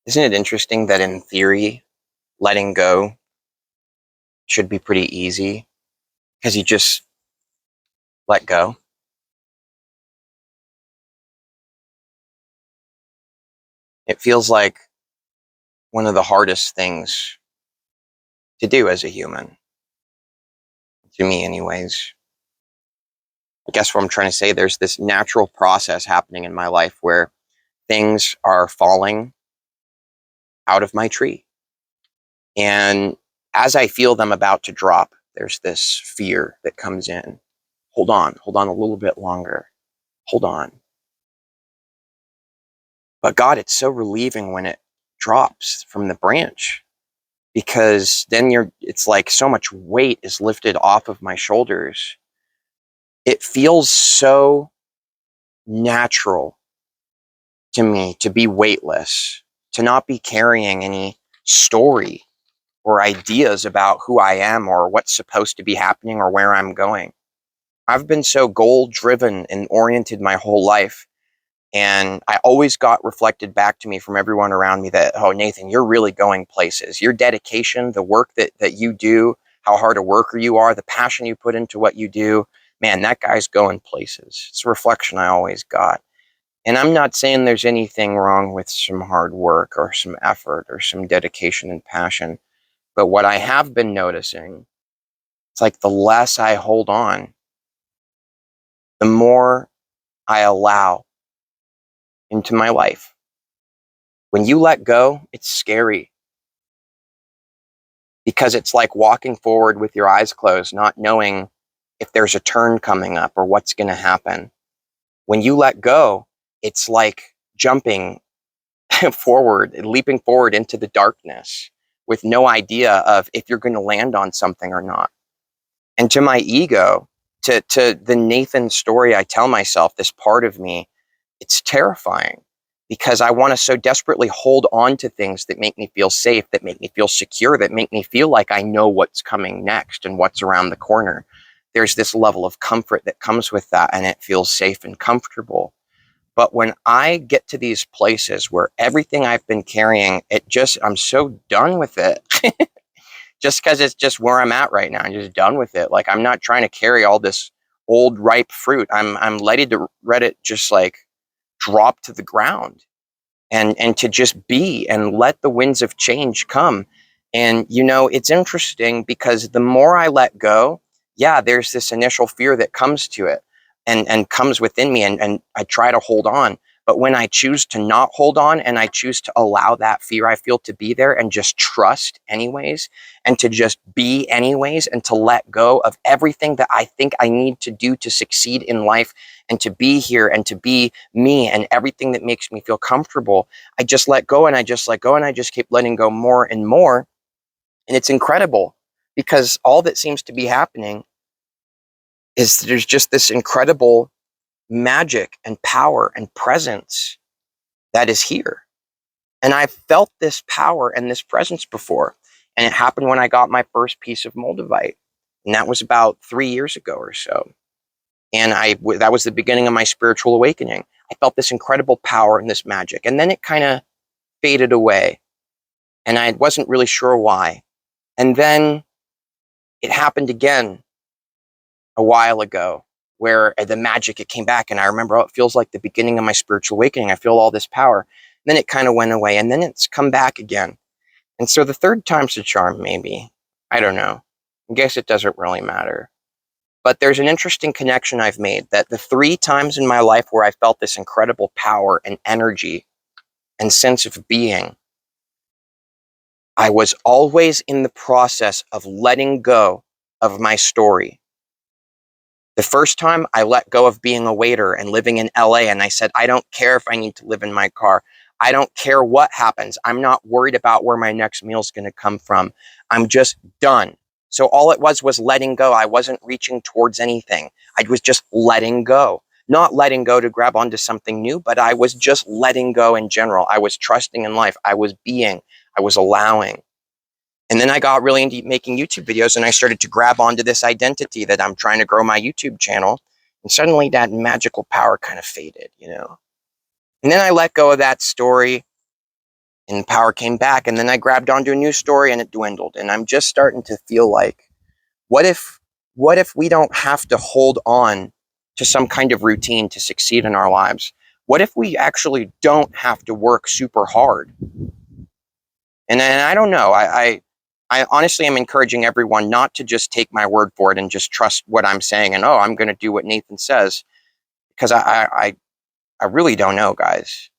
Isn't it interesting that in theory, letting go should be pretty easy because you just let go? It feels like one of the hardest things to do as a human, to me anyways. I guess what I'm trying to say, there's this natural process happening in my life where things are falling out of my tree. And as I feel them about to drop, there's this fear that comes in. Hold on a little bit longer. Hold on. But God, it's so relieving when it drops from the branch, because then it's like so much weight is lifted off of my shoulders. It feels so natural to me to be weightless, to not be carrying any story or ideas about who I am or what's supposed to be happening or where I'm going. I've been so goal driven and oriented my whole life. And I always got reflected back to me from everyone around me that, oh, Nathan, you're really going places. Your dedication, the work that you do, how hard a worker you are, the passion you put into what you do, man, that guy's going places. It's a reflection I always got. And I'm not saying there's anything wrong with some hard work or some effort or some dedication and passion. But what I have been noticing, it's like the less I hold on, the more I allow into my life. When you let go, it's scary, because it's like walking forward with your eyes closed, not knowing if there's a turn coming up or what's going to happen. When you let go, it's like jumping forward, leaping forward into the darkness with no idea of if you're going to land on something or not. And to my ego, to the Nathan story I tell myself, this part of me, it's terrifying, because I want to so desperately hold on to things that make me feel safe, that make me feel secure, that make me feel like I know what's coming next and what's around the corner. There's this level of comfort that comes with that, and it feels safe and comfortable. But when I get to these places where everything I've been carrying, I'm so done with it. Just because it's just where I'm at right now. I'm just done with it. Like, I'm not trying to carry all this old ripe fruit. I'm ready to let it just like drop to the ground, and to just be and let the winds of change come. And it's interesting, because the more I let go, yeah, there's this initial fear that comes to it and comes within me, and I try to hold on. But when I choose to not hold on, and I choose to allow that fear I feel to be there and just trust anyways, and to just be anyways, and to let go of everything that I think I need to do to succeed in life, and to be here, and to be me, and everything that makes me feel comfortable, I just let go, and I just let go, and I just keep letting go more and more. And it's incredible, because all that seems to be happening is there's just this incredible magic and power and presence that is here. And I've felt this power and this presence before. And it happened when I got my first piece of moldavite. And that was about 3 years ago or so. And that was the beginning of my spiritual awakening. I felt this incredible power and this magic. And then it kind of faded away. And I wasn't really sure why. And then it happened again a while ago, where the magic, it came back. And I remember, oh, it feels like the beginning of my spiritual awakening. I feel all this power. And then it kind of went away. And then it's come back again. And so the third time's the charm, maybe. I don't know. I guess it doesn't really matter. But there's an interesting connection I've made, that the 3 times in my life where I felt this incredible power and energy and sense of being, I was always in the process of letting go of my story. The first time, I let go of being a waiter and living in LA, and I said, I don't care if I need to live in my car. I don't care what happens. I'm not worried about where my next meal is going to come from. I'm just done. So all it was letting go. I wasn't reaching towards anything. I was just letting go. Not letting go to grab onto something new, but I was just letting go in general. I was trusting in life. I was being. I was allowing. And then I got really into making YouTube videos, and I started to grab onto this identity that I'm trying to grow my YouTube channel. And suddenly that magical power kind of faded, And then I let go of that story, and power came back, and then I grabbed onto a new story and it dwindled. And I'm just starting to feel like, what if we don't have to hold on to some kind of routine to succeed in our lives? What if we actually don't have to work super hard? And I don't know. I honestly am encouraging everyone not to just take my word for it and just trust what I'm saying and, oh, I'm going to do what Nathan says, because I really don't know, guys.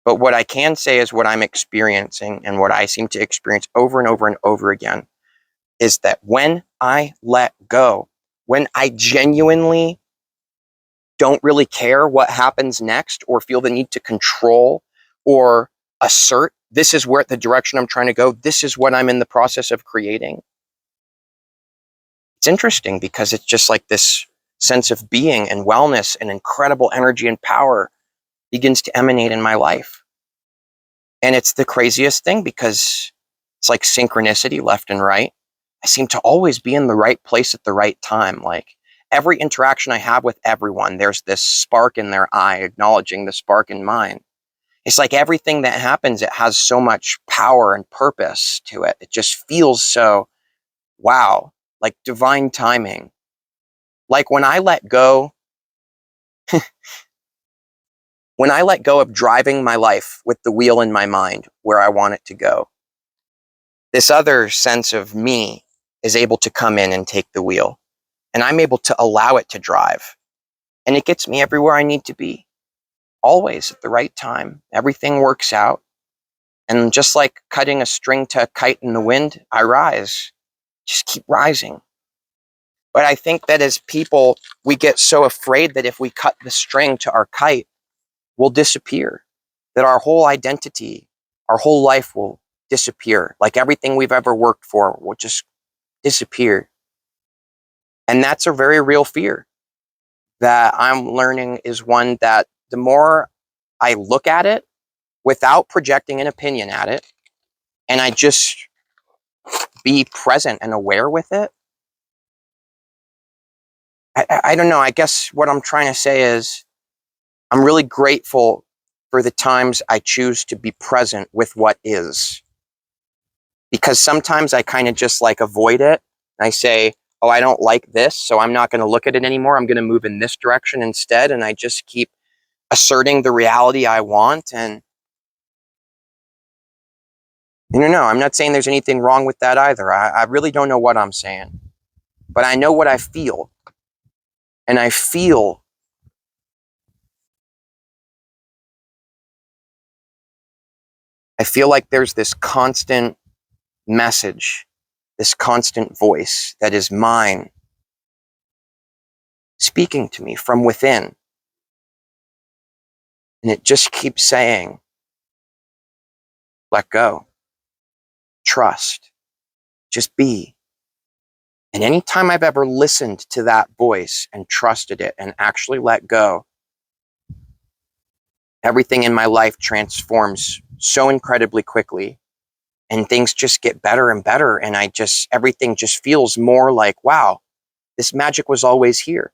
But what I can say is what I'm experiencing, and what I seem to experience over and over and over again, is that when I let go, when I genuinely don't really care what happens next, or feel the need to control or assert, this is where the direction I'm trying to go, this is what I'm in the process of creating. It's interesting because it's just like this sense of being and wellness and incredible energy and power begins to emanate in my life. And it's the craziest thing, because it's like synchronicity left and right. I seem to always be in the right place at the right time. Like every interaction I have with everyone, there's this spark in their eye acknowledging the spark in mine. It's like everything that happens, it has so much power and purpose to it. It just feels so, wow, like divine timing. Like when I let go, when I let go of driving my life with the wheel in my mind where I want it to go, this other sense of me is able to come in and take the wheel, and I'm able to allow it to drive. And it gets me everywhere I need to be, always at the right time. Everything works out. And just like cutting a string to a kite in the wind, I rise. Just keep rising. But I think that as people, we get so afraid that if we cut the string to our kite, we'll disappear. That our whole identity, our whole life will disappear. Like everything we've ever worked for will just disappear. And that's a very real fear that I'm learning, is one that the more I look at it without projecting an opinion at it, and I just be present and aware with it, I don't know. I guess what I'm trying to say is I'm really grateful for the times I choose to be present with what is. Because sometimes I kind of just like avoid it. I say, oh, I don't like this, so I'm not going to look at it anymore. I'm going to move in this direction instead. And I just keep asserting the reality I want. And no, I'm not saying there's anything wrong with that either. I really don't know what I'm saying. But I know what I feel. And I feel like there's this constant message, this constant voice that is mine, speaking to me from within. And it just keeps saying, let go, trust, just be. And anytime I've ever listened to that voice and trusted it and actually let go, everything in my life transforms so incredibly quickly, and things just get better and better. And everything just feels more like, wow, this magic was always here.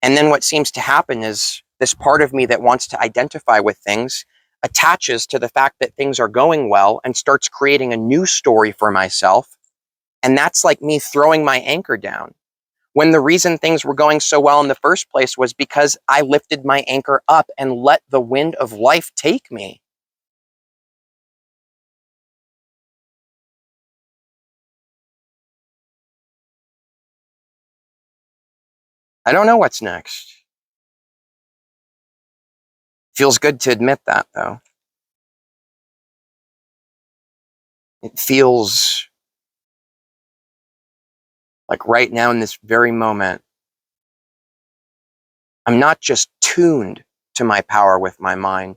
And then what seems to happen is this part of me that wants to identify with things attaches to the fact that things are going well and starts creating a new story for myself. And that's like me throwing my anchor down, when the reason things were going so well in the first place was because I lifted my anchor up and let the wind of life take me. I don't know what's next. Feels good to admit that, though. It feels like right now in this very moment, I'm not just tuned to my power with my mind,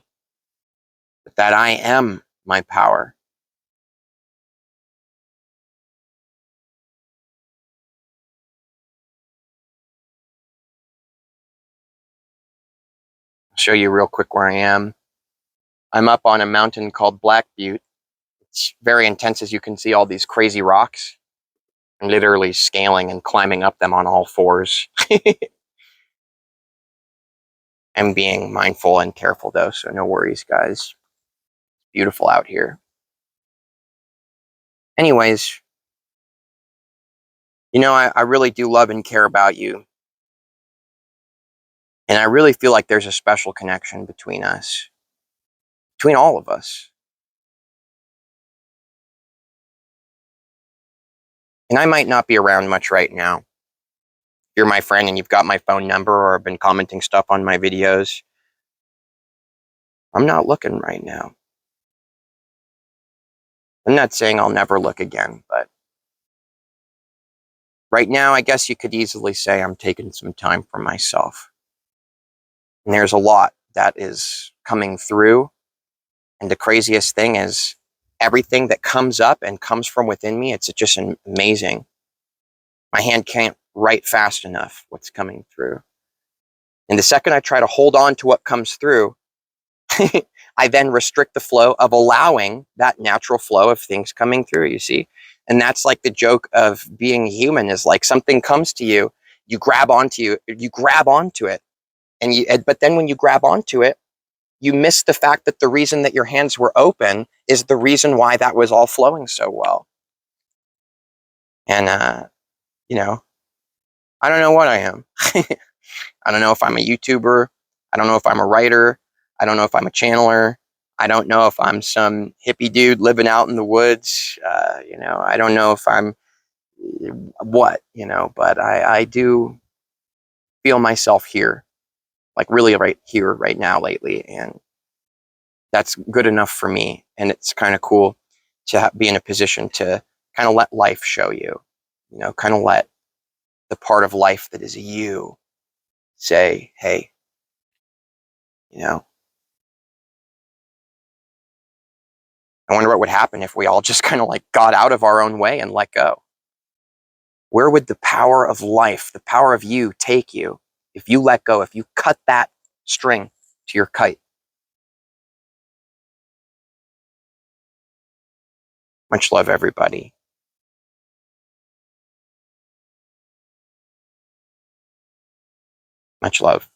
but that I am my power. I'll show you real quick where I am. I'm up on a mountain called Black Butte. It's very intense, as you can see all these crazy rocks. I'm literally scaling and climbing up them on all fours. I'm being mindful and careful though, so no worries, guys. beautiful out here. Anyways, you know, I really do love and care about you. And I really feel like there's a special connection between us, between all of us. And I might not be around much right now. If you're my friend and you've got my phone number or have been commenting stuff on my videos, I'm not looking right now. I'm not saying I'll never look again, but right now, I guess you could easily say I'm taking some time for myself. And there's a lot that is coming through. And the craziest thing is everything that comes up and comes from within me, it's just amazing. My hand can't write fast enough what's coming through. And the second I try to hold on to what comes through, I then restrict the flow of allowing that natural flow of things coming through, you see? And that's like the joke of being human, is like something comes to you, you grab onto it. But then when you grab onto it, you miss the fact that the reason that your hands were open is the reason why that was all flowing so well. And, you know, I don't know what I am. I don't know if I'm a YouTuber. I don't know if I'm a writer. I don't know if I'm a channeler. I don't know if I'm some hippie dude living out in the woods. You know, I don't know if I'm what, you know, but I do feel myself here, like really right here, right now, lately. And that's good enough for me. And it's kind of cool to be in a position to kind of let life show you, you know, kind of let the part of life that is you say, hey, you know, I wonder what would happen if we all just kind of like got out of our own way and let go. Where would the power of life, the power of you, take you if you let go, if you cut that string to your kite? Much love, everybody. Much love.